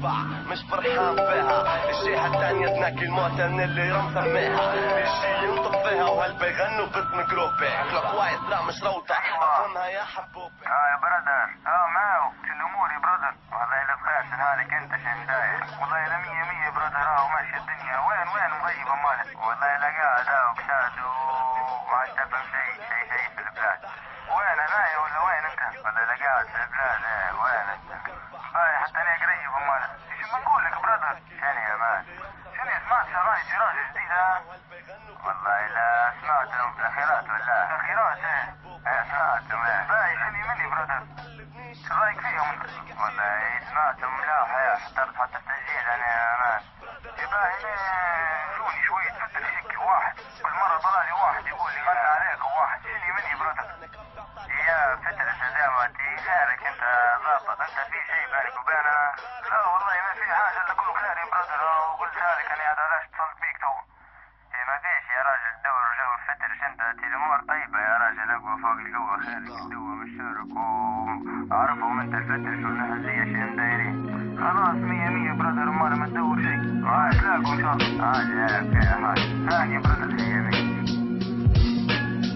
تشبع مش فرحان بها. الجهة الثانية تناكي الموتى من اللي رم سميها، بيجي ينطق فيها وهل بيغنوا باسم جروبي. كلوك وايز لا مش روضة افهمها يا حبوبي. يا برادر معو شو الامور يا برادر؟ والله لا بخير شن حالك انت شن داير؟ والله لا مية مية برادر ماشي الدنيا. وين مغيب امالك؟ والله لا قاعد وقشاد وما تفهم شيء في البلاد. وين هنايا ولا وين انت؟ والله لا قاعد في البلاد. وين انت؟ حتى انا قريب امالك. ايش بنقول لك برادر؟ شنو يا مان؟ شنو سمعت شرايط سراج جديد والله لا سمعتهم في الاخيرات ولا الاخيرات سمعتهم باي شنو مني برادر؟ شو رايك فيهم؟ والله سمعتهم ملاح حضرت حتى التسجيل انا يا مان. باي شوني شوية فتر شك واحد كل مرة طلع واحد يقول لي غنى عليك واحد شنو مني برادر؟ يا فتر التزاماتي خيرك انت ضابط انت في شيء بينك وبينها؟ لا والله ما في حاجة الا كله خير يا برادر. وقلت لك انا علاش اتصلت بيك تو. ما فيش يا راجل دور جو الفتر انت الامور طيبة يا راجل. اقوى فوق القوة خيرك الدوة بالشرك وعرفهم انت الفتر شو النهزية شنو دايرين. خلاص مية مية برادر امال ما تدور شيء. تلاقوا ان شاء الله. اوكي يا حاج ثاني برادر مية مية.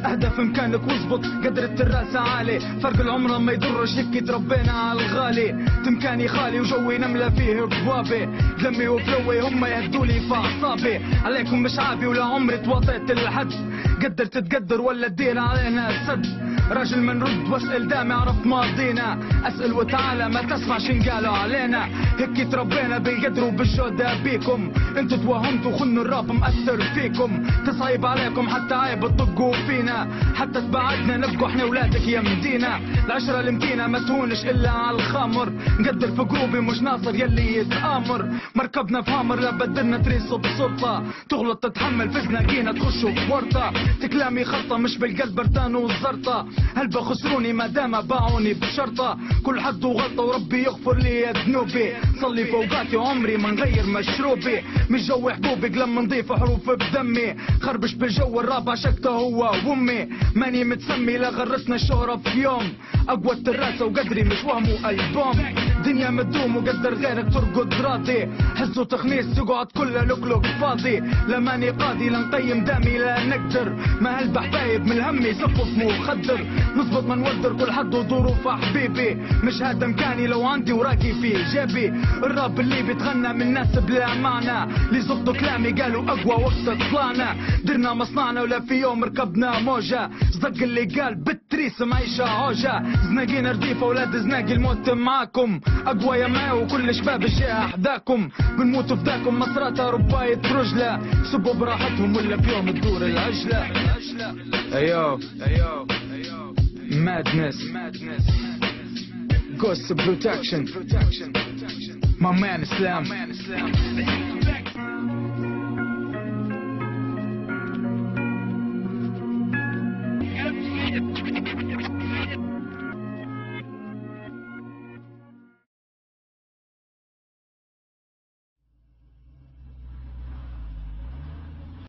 اهدى في مكانك واظبط قدر التراسة عالي، فرق العمر ما يضرش هيك تربينا على الغالي. تمكاني خالي وجوي نملى فيه بوابي، دمي وفلوي هم يهدولي في اعصابي. عليكم مش عابي ولا عمري تواطيت الحد، قدر تتقدر ولا تدير علينا سد. راجل من رد واسأل دامي عرف ماضينا، اسأل وتعالى ما تسمع شنقالوا علينا. هيك تربينا بالقدر وبالجودة بيكم، انتوا توهمتوا خنوا الراب مأثر فيكم. تصعيب عليكم حتى عيب تطقوا فينا، حتى تبعدنا نبقوا احنا ولادك يا مدينة. العشرة المتينة ما تهونش الا على الخمر، نقدر في قروبي مش ناصر يلي يتآمر. مركبنا في هامر لا بدلنا تريسو بسلطة، تغلط تتحمل في زناقينا تخشوا في ورطة. تكلامي خطة مش بالقلب بردان والزرطة، هلبا خسروني ما دام باعوني بشرطة. كل حد وغلطة وربي يغفر لي ذنوبي، صلي فوقاتي وعمري ما نغير مشروبي. مش جو حبوبي لما نضيف حروف بدمي، خربش بالجو الراب عشقته هو وامي. ماني متسمي لا غرسنا الشهرة في يوم، اقوى التراسة وقدري مش وهمو البوم. دنيا مدوم وقدر غيرك ترقد راضي، حسوا تخميس يقعد كله لقلق فاضي. لا ماني قاضي لا نقيم دامي لا نقدر، ما هلبح حبايب من الهم يصفوا في مخدر. نظبط ما نودر كل حد وظروف حبيبي، مش هذا مكاني لو عندي وراقي في جيبي. الراب اللي بيتغنى من ناس بلا معنى، اللي زبطوا كلامي قالوا اقوى وقت طلعنا. درنا مصنعنا ولا في يوم ركبنا موجة، صدق اللي قال بالتريس معيشة عوجة. زناقين رديفة ولاد زناقي الموت معاكم، اقوى يا معي وكل شباب الشيعة احداكم. بنموتوا فداكم مصراتها رباية رجلة، سبوا براحتهم ولا في يوم تدور العجلة. ايوه madness ghost protection my man Islam